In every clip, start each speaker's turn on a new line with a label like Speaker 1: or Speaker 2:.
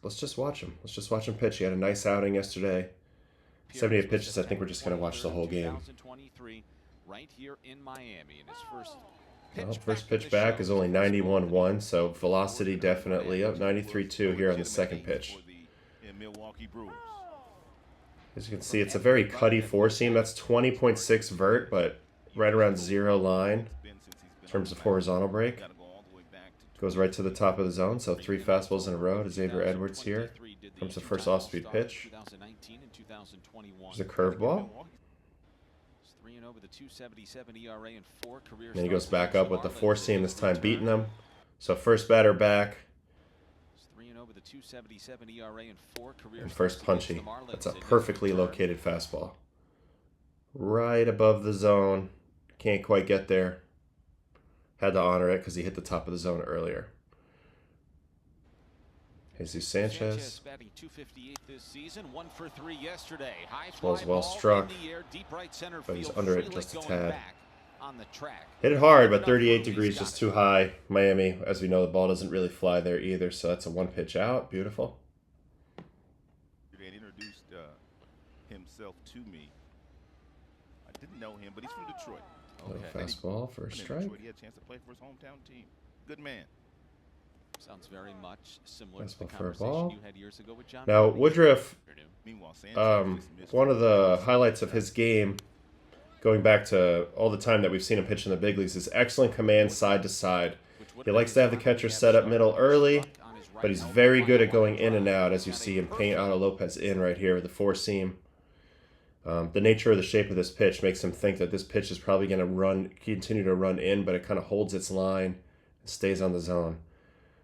Speaker 1: let's just watch him. Let's just watch him pitch. He had a nice outing yesterday. 78 pitches. I think we're just going to watch the whole game.
Speaker 2: Right here in Miami, and his
Speaker 1: first pitch back is only 91-1, so velocity definitely up. 93-2 here on the second pitch. As you can see, it's a very cutty four-seam. That's 20.6 vert, but right around zero line in terms of horizontal break. Goes right to the top of the zone, so 3 fastballs in a row to Xavier Edwards here. Comes the first off-speed pitch. There's a curveball. And he goes back up with the four-seam, this time beating him. So first batter back. And first punchy. That's a perfectly located fastball. Right above the zone. Can't quite get there. Had to honor it because he hit the top of the zone earlier. Jesus Sanchez. Ball's well struck, but he's under it just a tad. Hit it hard, but 38 degrees just too high. Miami, as we know, the ball doesn't really fly there either, so that's a one pitch out. Beautiful.
Speaker 3: He introduced himself to me. I didn't know him, but he's from Detroit.
Speaker 1: Okay. Fastball for a strike.
Speaker 3: He had a chance to play for his hometown team. Good man.
Speaker 2: Sounds very much similar to the
Speaker 1: for a
Speaker 2: conversation
Speaker 1: ball.
Speaker 2: you had years ago with John.
Speaker 1: Now, Woodruff, one of the highlights of his game, going back to all the time that we've seen him pitch in the big leagues, is excellent command side to side. He likes to have the catcher set up middle early, but he's very good at going in and out, as you see him paint Otto Lopez in right here with the four-seam. The nature of the shape of this pitch makes him think that this pitch is probably going to continue to run in, but it kind of holds its line and stays on the zone.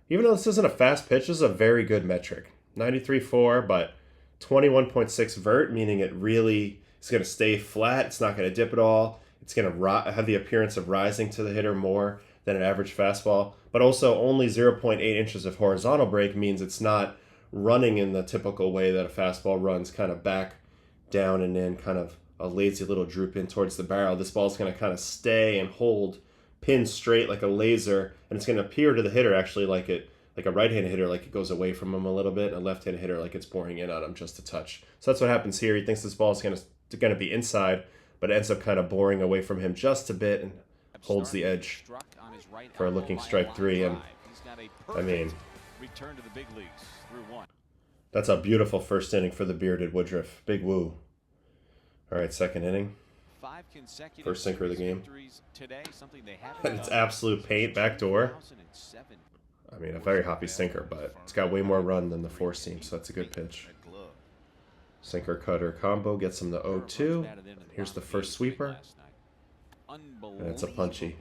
Speaker 1: Even though this isn't a fast pitch, this is a very good metric. 93.4, but 21.6 vert, meaning it really is going to stay flat. It's not going to dip at all. It's going to have the appearance of rising to the hitter more than an average fastball. But also only 0.8 inches of horizontal break means it's not running in the typical way that a fastball runs, kind of back, down, and in, kind of a lazy little droop in towards the barrel. This ball's going to kind of stay and hold pinned straight like a laser, and it's going to appear to the hitter actually like a right-handed hitter, like it goes away from him a little bit, and a left-handed hitter like it's boring in on him just a touch. So that's what happens here. He thinks this ball is going to be inside, but it ends up kind of boring away from him just a bit and holds the edge for a looking strike three. And I mean, that's a beautiful first inning for the bearded Woodruff. Big woo. All right, second inning. First sinker of the game. And it's absolute paint, backdoor. I mean, a very hoppy sinker, but it's got way more run than the four seam, so that's a good pitch. Sinker cutter combo gets him the 0-2. Here's the first sweeper. And it's a punchy.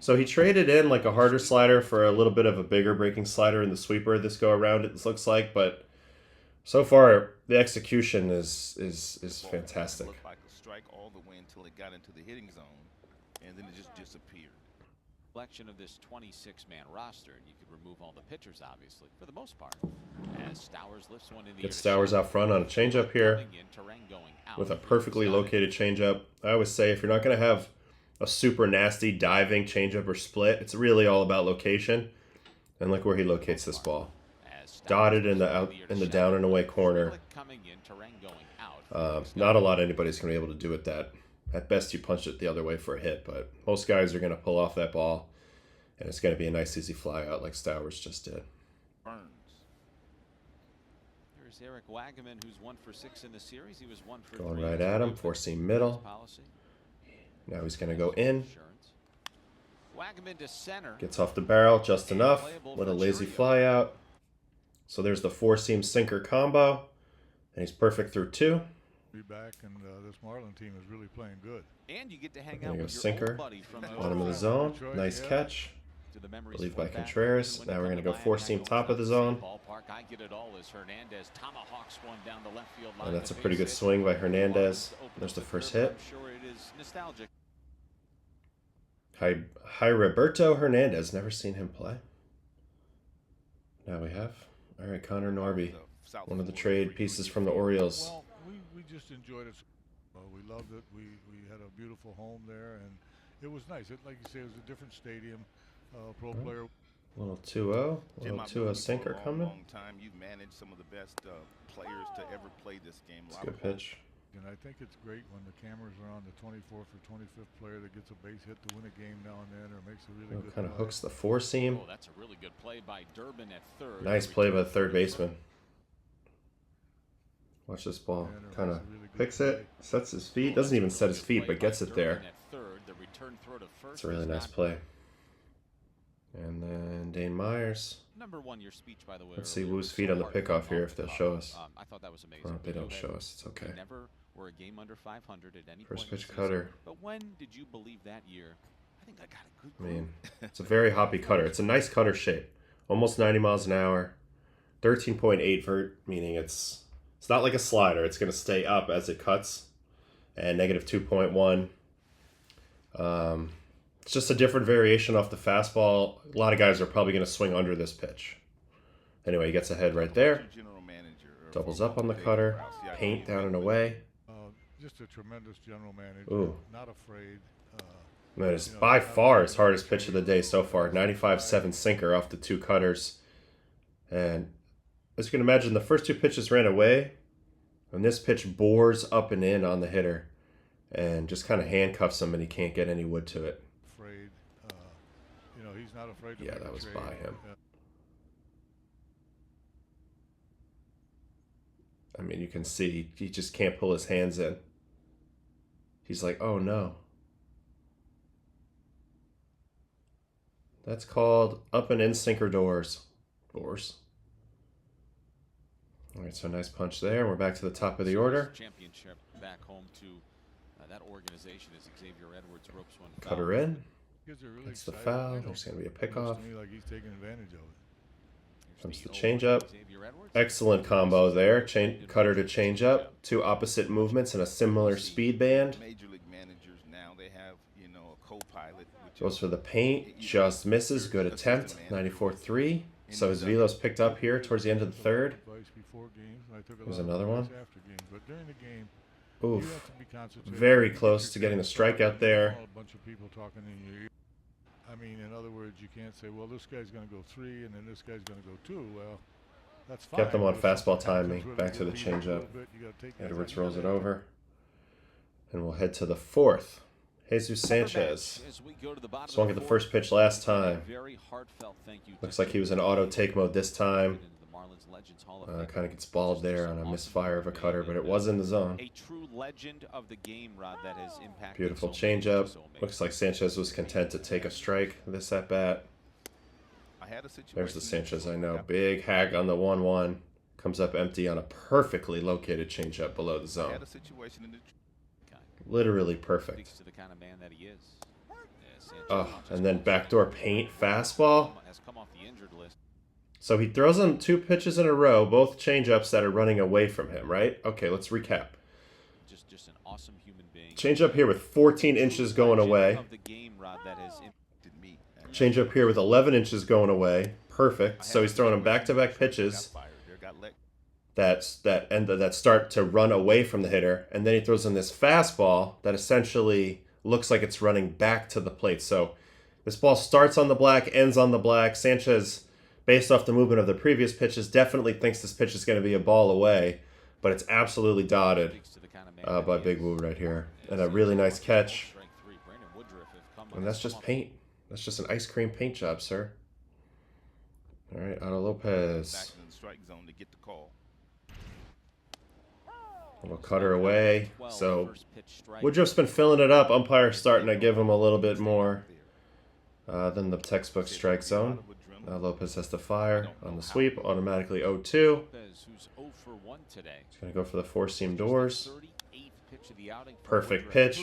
Speaker 1: So he traded in like a harder slider for a little bit of a bigger breaking slider in the sweeper this go around, it looks like, but so far the execution is fantastic.
Speaker 3: All the way until it got into the hitting zone, and then it just disappeared.
Speaker 2: Selection of this 26-man roster, and you could remove all the pitchers, obviously, for the most part. As Stowers lifts one in the
Speaker 1: Get Stowers out front on a changeup here with a perfectly located changeup. I always say if you're not going to have a super nasty diving changeup or split, it's really all about location. And look where he locates this ball. Dotted in the down and away corner. Not a lot anybody's going to be able to do it that. At best, you punch it the other way for a hit, but most guys are going to pull off that ball, and it's going to be a nice, easy fly out like Stowers just did.
Speaker 2: Here's Eric Wagaman, who's 1 for 6 in the series. He was 1 for 3.
Speaker 1: Going right at him, four-seam middle. Now he's going to go in.
Speaker 2: Wagaman to center.
Speaker 1: Gets off the barrel just enough. Let a lazy fly out. So there's the four-seam sinker combo, and he's perfect through 2.
Speaker 4: Be back, and this Marlin team is really playing good.
Speaker 2: And you get to hang out with your
Speaker 1: sinker,
Speaker 2: old buddy from
Speaker 1: bottom of the zone, nice catch. Relieved by Contreras. Now we're going to go four-seam top of the zone. And that's a pretty good swing by Hernandez. There's the first hit. Hi, Roberto Hernandez. Never seen him play. Now we have. All right, Connor Norby, one of the trade pieces from the Orioles.
Speaker 4: Well, we just enjoyed it. We loved it. We had a beautiful home there, and it was nice. Like you say, it was a different stadium. Pro player
Speaker 1: Little 2-0.
Speaker 3: Jim,
Speaker 1: Little
Speaker 3: I've
Speaker 1: 2-0
Speaker 3: known you for a
Speaker 1: sinker
Speaker 3: long,
Speaker 1: coming.
Speaker 3: long time. You've managed some of the best players to ever play this game.
Speaker 1: It's a good pitch.
Speaker 4: And I think it's great when the cameras are on the 24th or 25th player that gets a base hit to win a game now and then, or makes a really good
Speaker 1: Kind of
Speaker 4: play.
Speaker 1: hooks the four seam.
Speaker 2: Oh, that's a really good play by Durbin at third.
Speaker 1: Nice play by the third baseman. Watch this ball. Kind of picks it, sets his feet. Doesn't even set his feet, but gets it there. It's a really nice play. And then Dane Myers.
Speaker 2: Number one, your speech, by the way.
Speaker 1: Let's see Woo's feet on the pickoff here if they'll show us.
Speaker 2: I thought that was amazing.
Speaker 1: Oh, they don't show us. It's okay.
Speaker 2: Never were a game under 500 at any
Speaker 1: First
Speaker 2: point
Speaker 1: pitch cutter.
Speaker 2: But when did you believe that year? I think I got a good.
Speaker 1: I mean, it's a very hoppy cutter. It's a nice cutter shape. Almost 90 miles an hour. 13.8 vert, meaning it's not like a slider. It's going to stay up as it cuts. And negative 2.1. It's just a different variation off the fastball. A lot of guys are probably going to swing under this pitch. Anyway, he gets ahead right there. Doubles up on the cutter. Paint down and away.
Speaker 4: Just a tremendous general manager.
Speaker 1: Ooh.
Speaker 4: Not afraid.
Speaker 1: That is by far his hardest pitch of the day so far. 95.7 sinker off the two cutters. And as you can imagine, the first two pitches ran away. And this pitch bores up and in on the hitter. And just kind of handcuffs him and he can't get any wood to it.
Speaker 4: Afraid. He's not afraid to
Speaker 1: Yeah,
Speaker 4: make
Speaker 1: that
Speaker 4: a
Speaker 1: was
Speaker 4: trade.
Speaker 1: by him. I mean, you can see he just can't pull his hands in. He's like, oh no. That's called up and in sinker doors. Doors. All right, so nice punch there. We're back to the top of the order.
Speaker 2: Championship back home to that organization as Xavier Edwards ropes one.
Speaker 1: Cutter in.
Speaker 4: Really
Speaker 1: That's the foul. There's going to be a pickoff.
Speaker 4: Like he's taking advantage of it.
Speaker 1: Comes the changeup. Excellent combo there. Cutter to changeup. Two opposite movements and a similar speed band.
Speaker 3: Major league managers now, they have, a co-pilot.
Speaker 1: Goes for the paint. Just misses. Good attempt. 94.3. So his velo's picked up here towards the end of the third. There's another one. Oof. Very close to getting the strikeout there.
Speaker 4: I mean, in other words, you can't say, well, this guy's going to go 3 and then this guy's going to go 2. Well, that's fine.
Speaker 1: Kept them on fastball timing. Back to the changeup. Edwards rolls it over. And we'll head to the fourth. Jesus Sanchez. Swung at the first pitch last time. Looks like he was in auto take mode this time. Kind of gets balled there on a misfire of a cutter, but it was in the zone.
Speaker 2: A true legend of the game, Rod, that has impacted.
Speaker 1: Beautiful changeup. Looks like Sanchez was content to take a strike this at bat. There's the Sanchez I know. Big hag on the 1-1. Comes up empty on a perfectly located changeup below the zone. Literally perfect. Oh, and then backdoor paint fastball. So he throws him 2 pitches in a row, both changeups that are running away from him, right? Okay, let's recap.
Speaker 2: Just an awesome human being.
Speaker 1: Changeup here with 14 inches going away. Changeup here with 11 inches going away. Perfect. So he's throwing him back-to-back pitches that start to run away from the hitter, and then he throws in this fastball that essentially looks like it's running back to the plate. So this ball starts on the black, ends on the black. Sanchez, based off the movement of the previous pitches, definitely thinks this pitch is going to be a ball away, but it's absolutely dotted by Big Woo right here. And a really nice catch. And that's just paint. That's just an ice cream paint job, sir. All right, Otto Lopez. A little cutter away. So Woodruff's been filling it up. Umpire's starting to give him a little bit more than the textbook strike zone. Lopez has to fire on the sweep. Automatically 0-2. He's going to go for the 4-seam doors. Perfect pitch.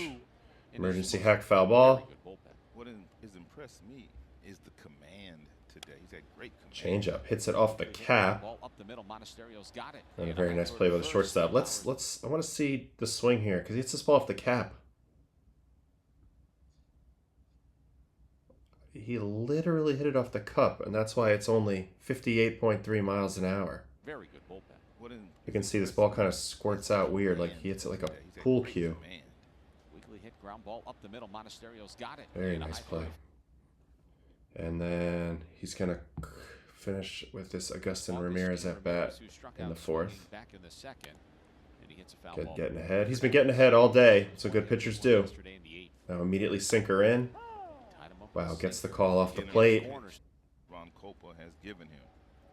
Speaker 1: Emergency hack foul ball.
Speaker 3: What has impressed me is the command today. He's had great command.
Speaker 1: Changeup hits it off the cap. And a very nice play by the shortstop. I want to see the swing here because he hits this ball off the cap. He literally hit it off the cup, and that's why it's only 58.3 miles an hour.
Speaker 2: Very good bullpen.
Speaker 1: You can see this ball kind of squirts out weird, like he hits it like a pool cue.
Speaker 2: Weakly hit ground ball up the middle. Monasterio's got it.
Speaker 1: Very nice play. And then he's going to finish with this Augustin Ramirez at bat in the fourth. Getting ahead. He's been getting ahead all day. That's what good pitchers do. Now immediately sinker in. Wow, gets the call off the plate.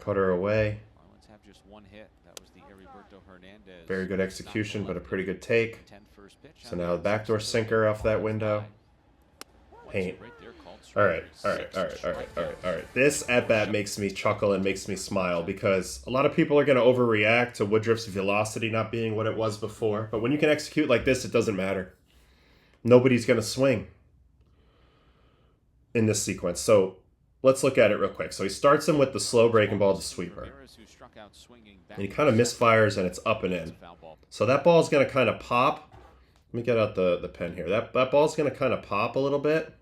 Speaker 1: Cutter away. Very good execution, but a pretty good take. So now the backdoor sinker off that window. Paint. All right. This at-bat makes me chuckle and makes me smile because a lot of people are going to overreact to Woodruff's velocity not being what it was before. But when you can execute like this, it doesn't matter. Nobody's going to swing in this sequence. So let's look at it real quick. So he starts him with the slow breaking ball to sweeper. And he kind of misfires and it's up and in. So that ball is going to kind of pop. Let me get out the pen here. That ball is going to kind of pop a little bit,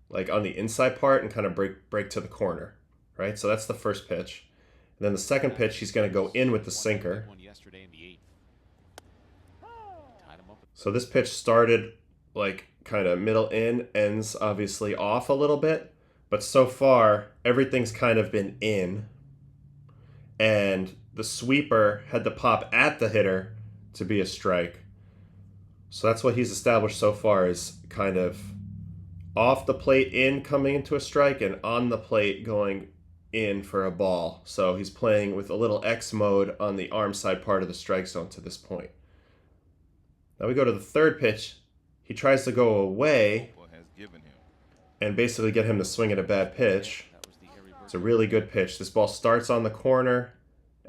Speaker 1: like on the inside part, and kind of break to the corner, right? So that's the first pitch. And then the second pitch, he's going to go in with the sinker. So this pitch started like kind of middle in, ends obviously off a little bit, but so far everything's kind of been in, and the sweeper had to pop at the hitter to be a strike. So that's what he's established so far, is kind of off the plate in coming into a strike and on the plate going in for a ball. So he's playing with a little X mode on the arm side part of the strike zone to this point. Now we go to the third pitch. He tries to go away and basically get him to swing at a bad pitch. It's a really good pitch. This ball starts on the corner,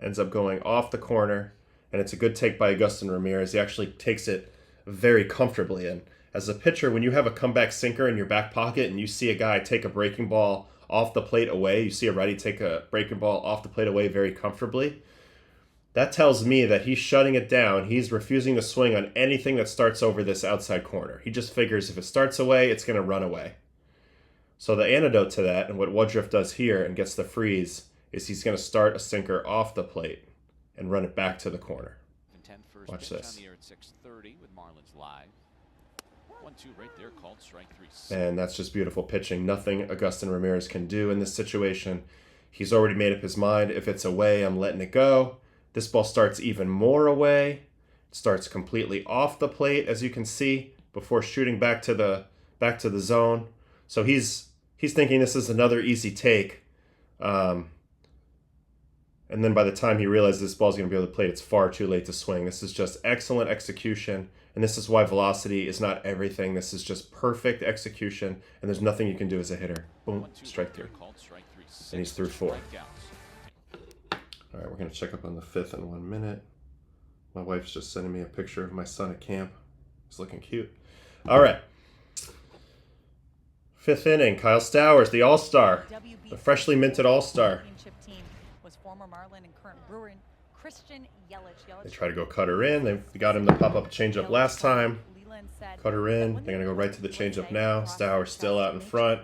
Speaker 1: ends up going off the corner, and it's a good take by Augustin Ramirez. He actually takes it very comfortably. And as a pitcher, when you have a comeback sinker in your back pocket and you see a guy take a breaking ball off the plate away, you see a righty take a breaking ball off the plate away very comfortably, that tells me that he's shutting it down. He's refusing to swing on anything that starts over this outside corner. He just figures if it starts away, it's going to run away. So the antidote to that, and what Woodruff does here and gets the freeze, is he's going to start a sinker off the plate and run it back to the corner. Watch this. And that's just beautiful pitching. Nothing Augustin Ramirez can do in this situation. He's already made up his mind. If it's away, I'm letting it go. This ball starts even more away. It starts completely off the plate, as you can see, before shooting back to the zone. So he's thinking this is another easy take. And then by the time he realizes this ball's going to be on the plate, it's far too late to swing. This is just excellent execution. And this is why velocity is not everything. This is just perfect execution. And there's nothing you can do as a hitter. Boom, strike three. And he's through 4. All right, we're going to check up on the 5th in 1 minute. My wife's just sending me a picture of my son at camp. He's looking cute. All right. 5th inning, Kyle Stowers, the All-Star. The freshly minted All-Star. They try to go Cutter in. They got him to pop up a changeup last time. Cutter in. They're going to go right to the changeup now. Stowers still out in front.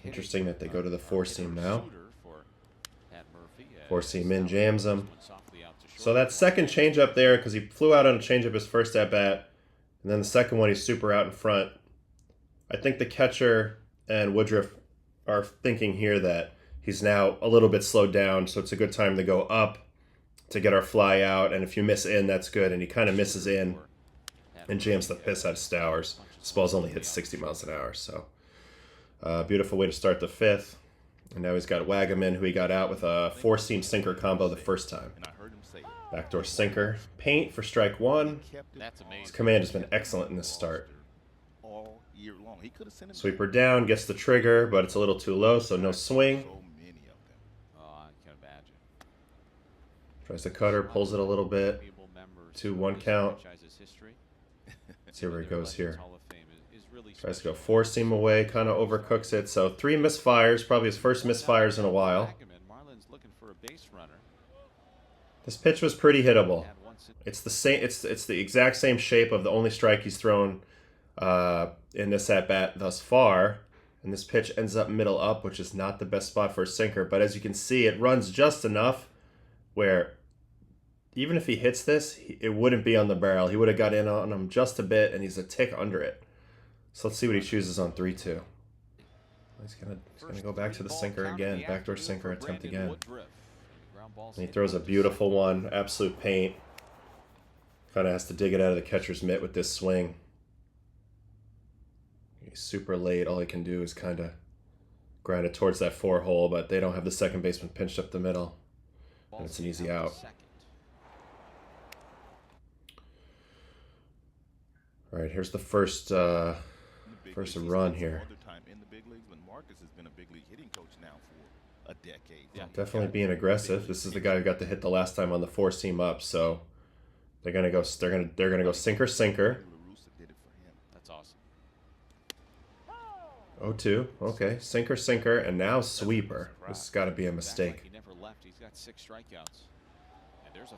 Speaker 1: Interesting that they go to the 4-seam now. 4-seam in, jams him. So that second changeup there, because he flew out on a changeup his first at-bat, and then the second one he's super out in front. I think the catcher and Woodruff are thinking here that he's now a little bit slowed down, so it's a good time to go up to get our fly out, and if you miss in, that's good, and he kind of misses in and jams the piss out of Stowers. This ball's only hit 60 miles an hour, so beautiful way to start the 5th. And now he's got Wagaman, who he got out with a 4-seam sinker combo the first time. Backdoor sinker. Paint for strike 1. His command has been excellent in this start. Sweeper down, gets the trigger, but it's a little too low, so no swing. Tries to cutter, pulls it a little bit. 2-1 count. Let's see where he goes here. Tries to go 4-seam away, kind of overcooks it. So 3 misfires, probably his first misfires in a while. This pitch was pretty hittable. It's the same. It's the exact same shape of the only strike he's thrown in this at bat thus far. And this pitch ends up middle up, which is not the best spot for a sinker. But as you can see, it runs just enough where even if he hits this, it wouldn't be on the barrel. He would have got in on him just a bit, and he's a tick under it. So let's see what he chooses on 3-2. He's gonna go back to the sinker again. Backdoor sinker attempt again. And he throws a beautiful one. Absolute paint. Kind of has to dig it out of the catcher's mitt with this swing. He's super late. All he can do is kind of grind it towards that 4 hole, but they don't have the second baseman pinched up the middle. And it's an easy out. All right, here's the first run here. Definitely being aggressive. This is the guy who got the hit the last time on the 4-seam up, so they're gonna go sinker.
Speaker 2: That's awesome.
Speaker 1: 0-2. Okay, sinker, and now sweeper. This has got to be a mistake.
Speaker 2: He never left. He's got 6 strikeouts.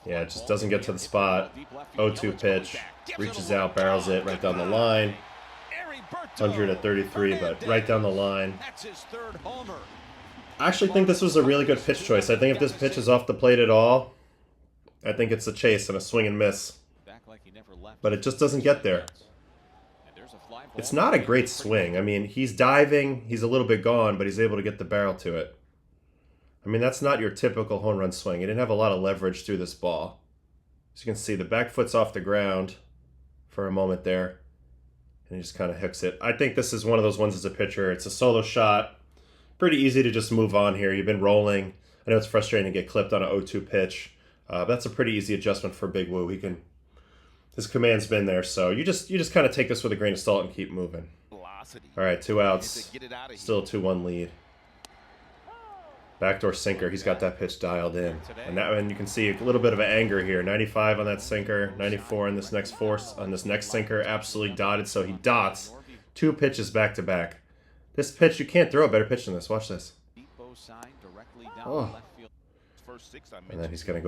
Speaker 1: Yeah, it just doesn't get to the spot. 0-2 pitch, reaches out, barrels it right down the line. 133, but right down the line.
Speaker 2: That's his 3rd homer.
Speaker 1: I actually think this was a really good pitch choice. I think if this pitch is off the plate at all, I think it's a chase and a swing and miss. But it just doesn't get there. It's not a great swing. I mean, he's diving, he's a little bit gone, but he's able to get the barrel to it. I mean, that's not your typical home run swing. He didn't have a lot of leverage through this ball. As you can see, the back foot's off the ground for a moment there. And he just kind of hooks it. I think this is one of those ones as a pitcher. It's a solo shot. Pretty easy to just move on here. You've been rolling. I know it's frustrating to get clipped on an 0-2 pitch. But that's a pretty easy adjustment for Big Woo. His command's been there, so you just kind of take this with a grain of salt and keep moving. All right, 2 outs. Still a 2-1 lead. Backdoor sinker. He's got that pitch dialed in. And you can see a little bit of anger here. 95 on that sinker, 94 on this next sinker. Absolutely dotted, so he dots 2 pitches back to back. This pitch, you can't throw a better pitch than this. Watch this. Oh. And then he's gonna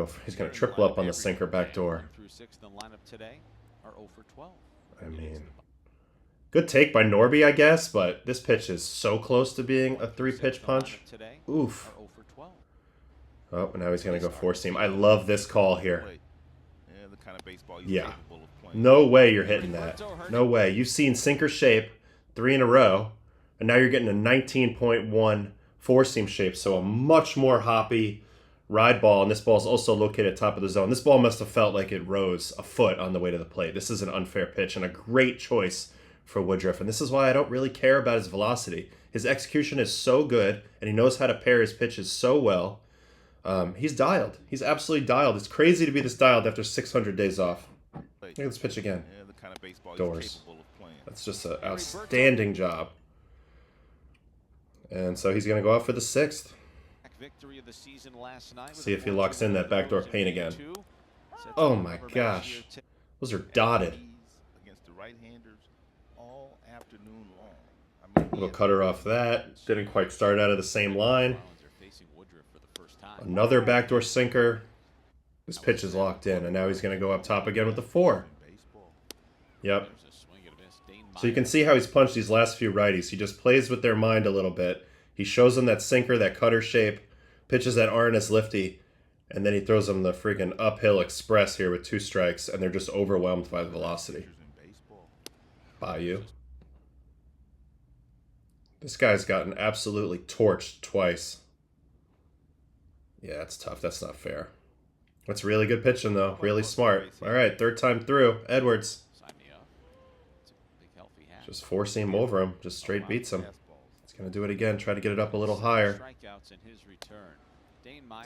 Speaker 1: triple up on the sinker backdoor. I mean, good take by Norby, I guess, but this pitch is so close to being a 3-pitch punch. Oof. Oh, now he's gonna go 4-seam. I love this call here. Yeah. No way you're hitting that. No way. You've seen sinker shape 3 in a row, and now you're getting a 19.1 4-seam shape, so a much more hoppy ride ball, and this ball is also located at top of the zone. This ball must have felt like it rose a foot on the way to the plate. This is an unfair pitch and a great choice for Woodruff, and this is why I don't really care about his velocity. His execution is so good, and he knows how to pair his pitches so well. He's dialed. He's absolutely dialed. It's crazy to be this dialed after 600 days off. Look at this pitch again. Doors. That's just an outstanding job. And so he's going to go out for the 6th. See if he locks in that backdoor paint again. Oh my gosh. Those are dotted. Little cutter off that. Didn't quite start out of the same line. Another backdoor sinker. This pitch is locked in, and now he's going to go up top again with the 4. Yep. So you can see how he's punched these last few righties. He just plays with their mind a little bit. He shows them that sinker, that cutter shape, pitches that aren't as lifty, and then he throws them the freaking uphill express here with 2 strikes, and they're just overwhelmed by the velocity. Bayou. This guy's gotten absolutely torched twice. Yeah, that's tough. That's not fair. That's really good pitching, though. Really smart. All right, 3rd time through. Edwards. Just 4-seam over him. Just straight beats him. He's going to do it again. Try to get it up a little higher. All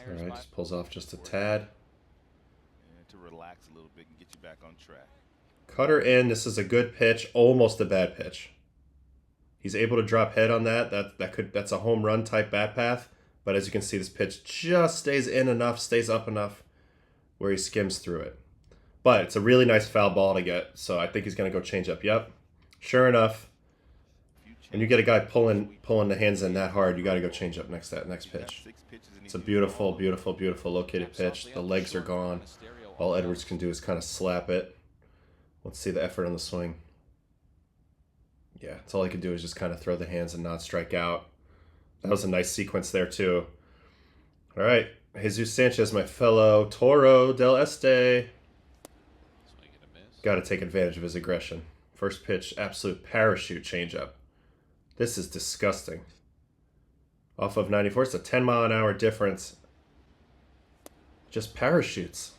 Speaker 1: right, just pulls off just a tad.
Speaker 3: To relax a little bit and get you back on track.
Speaker 1: Cutter in. This is a good pitch. Almost a bad pitch. He's able to drop head on that. That's a home run type bat path. But as you can see, this pitch just stays in enough, stays up enough where he skims through it. But it's a really nice foul ball to get, so I think he's going to go change up. Yep. Sure enough. And you get a guy pulling the hands in that hard, you got to go change up that next pitch. It's a beautiful, beautiful, beautiful located pitch. The legs are gone. All Edwards can do is kind of slap it. Let's see the effort on the swing. Yeah, that's all he can do is just kind of throw the hands and not strike out. That was a nice sequence there, too. All right. Jesus Sanchez, my fellow Toro del Este. Got to take advantage of his aggression. First pitch, absolute parachute changeup. This is disgusting. off of 94. It's a 10-mile-an-hour difference. Just parachutes.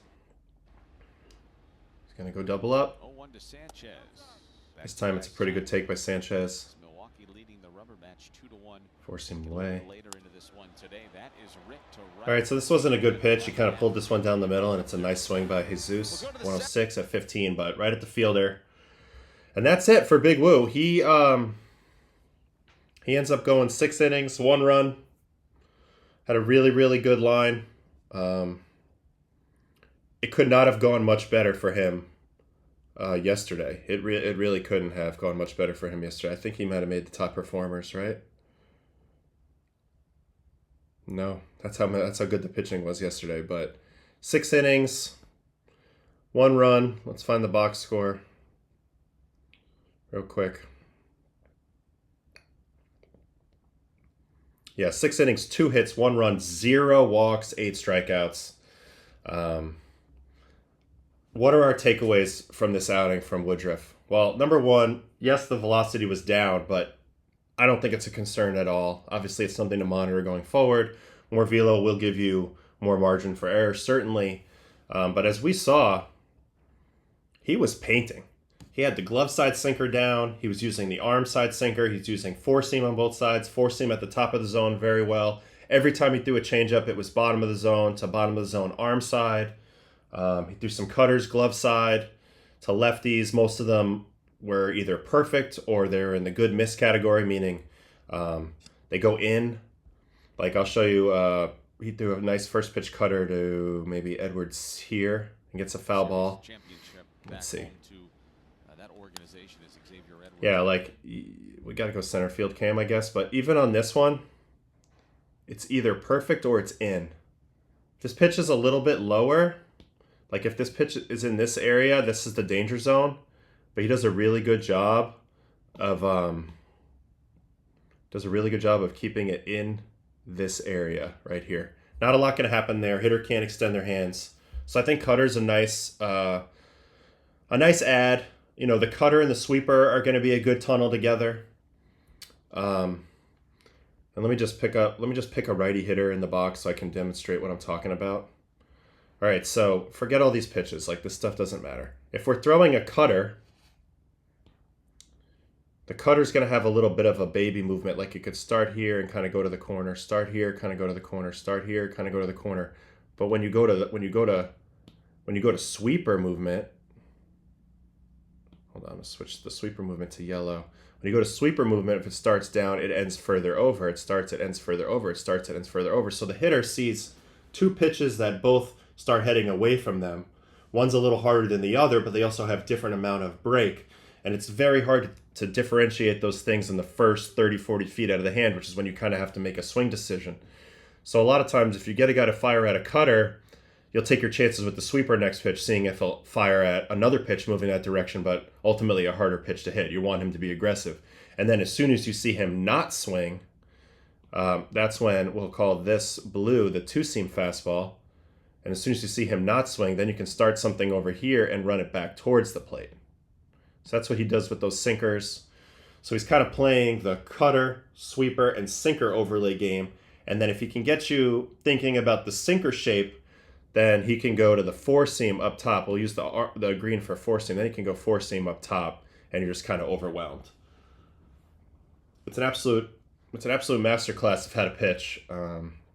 Speaker 1: He's going to go double up.
Speaker 2: 0-1 to Sanchez.
Speaker 1: This time it's a pretty good take by Sanchez.
Speaker 2: Milwaukee leading the rubber match 2-1.
Speaker 1: Force him away.
Speaker 2: Later into this one today. That is Rick to right.
Speaker 1: All right, so this wasn't a good pitch. He kind of pulled this one down the middle, and it's a nice swing by Jesus. 106 at 15, but right at the fielder. And that's it for Big Woo. He ends up going 6 innings, 1 run. Had a really, really good line. It could not have gone much better for him yesterday. It really couldn't have gone much better for him yesterday. I think he might have made the top performers, right? No, that's how good the pitching was yesterday. But 6 innings, 1 run. Let's find the box score real quick. Yeah, 6 innings, 2 hits, 1 run, 0 walks, 8 strikeouts. What are our takeaways from this outing from Woodruff? Well, number one, yes, the velocity was down, but I don't think it's a concern at all. Obviously, it's something to monitor going forward. More velo will give you more margin for error, certainly. But as we saw, he was painting. He had the glove side sinker down. He was using the arm side sinker. He's using 4-seam on both sides. 4-seam at the top of the zone very well. Every time he threw a changeup, it was bottom of the zone to bottom of the zone arm side. He threw some cutters glove side to lefties. Most of them were either perfect or they're in the good miss category, meaning they go in. Like I'll show you, he threw a nice first pitch cutter to maybe Edwards here and gets a foul ball. Let's see. Yeah, like we got to go center field cam, I guess. But even on this one, it's either perfect or it's in. This pitch is a little bit lower. Like if this pitch is in this area, this is the danger zone. But he does a really good job of keeping it in this area right here. Not a lot going to happen there. Hitter can't extend their hands. So I think cutter's a nice add. You know, the cutter and the sweeper are going to be a good tunnel together. And let me just pick a righty hitter in the box so I can demonstrate what I'm talking about. All right, so forget all these pitches. Like, this stuff doesn't matter. If we're throwing a cutter, the cutter's going to have a little bit of a baby movement. Like, it could start here and kind of go to the corner, start here, kind of go to the corner, start here, kind of go to the corner. But when you go to sweeper movement, hold on, let's switch the sweeper movement to yellow. When you go to sweeper movement, if it starts down, it ends further over. It starts, it ends further over. It starts, it ends further over. So the hitter sees 2 pitches that both start heading away from them. One's a little harder than the other, but they also have different amount of break. And it's very hard to differentiate those things in the first 30, 40 feet out of the hand, which is when you kind of have to make a swing decision. So a lot of times, if you get a guy to fire at a cutter, you'll take your chances with the sweeper next pitch, seeing if he'll fire at another pitch moving that direction, but ultimately a harder pitch to hit. You want him to be aggressive. And then as soon as you see him not swing, that's when we'll call this blue the 2-seam fastball. And as soon as you see him not swing, then you can start something over here and run it back towards the plate. So that's what he does with those sinkers. So he's kind of playing the cutter, sweeper, and sinker overlay game. And then if he can get you thinking about the sinker shape, then he can go to the 4-seam up top. We'll use the green for 4-seam. Then he can go 4-seam up top, and you're just kind of overwhelmed. It's an absolute masterclass of how to pitch.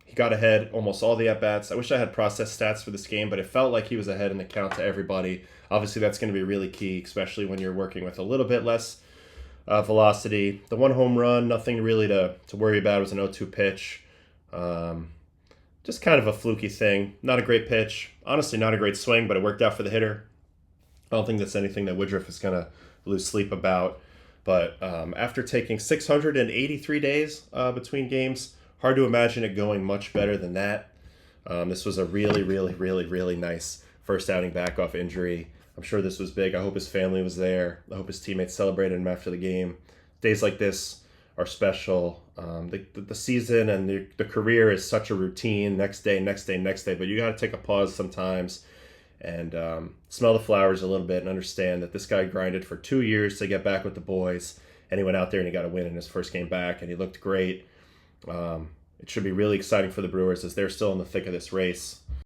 Speaker 1: He got ahead almost all the at-bats. I wish I had process stats for this game, but it felt like he was ahead in the count to everybody. Obviously, that's going to be really key, especially when you're working with a little bit less velocity. The 1 home run, nothing really to worry about. It was an 0-2 pitch. Just kind of a fluky thing. Not a great pitch. Honestly, not a great swing, but it worked out for the hitter. I don't think that's anything that Woodruff is going to lose sleep about. But after taking 683 days between games, hard to imagine it going much better than that. This was a really, really, really, really nice first outing back off injury. I'm sure this was big. I hope his family was there. I hope his teammates celebrated him after the game. Days like this are special. The season and the career is such a routine. Next day, but you got to take a pause sometimes and smell the flowers a little bit and understand that this guy grinded for 2 years to get back with the boys, and he went out there and he got a win in his first game back, and he looked great. it should be really exciting for the Brewers as they're still in the thick of this race.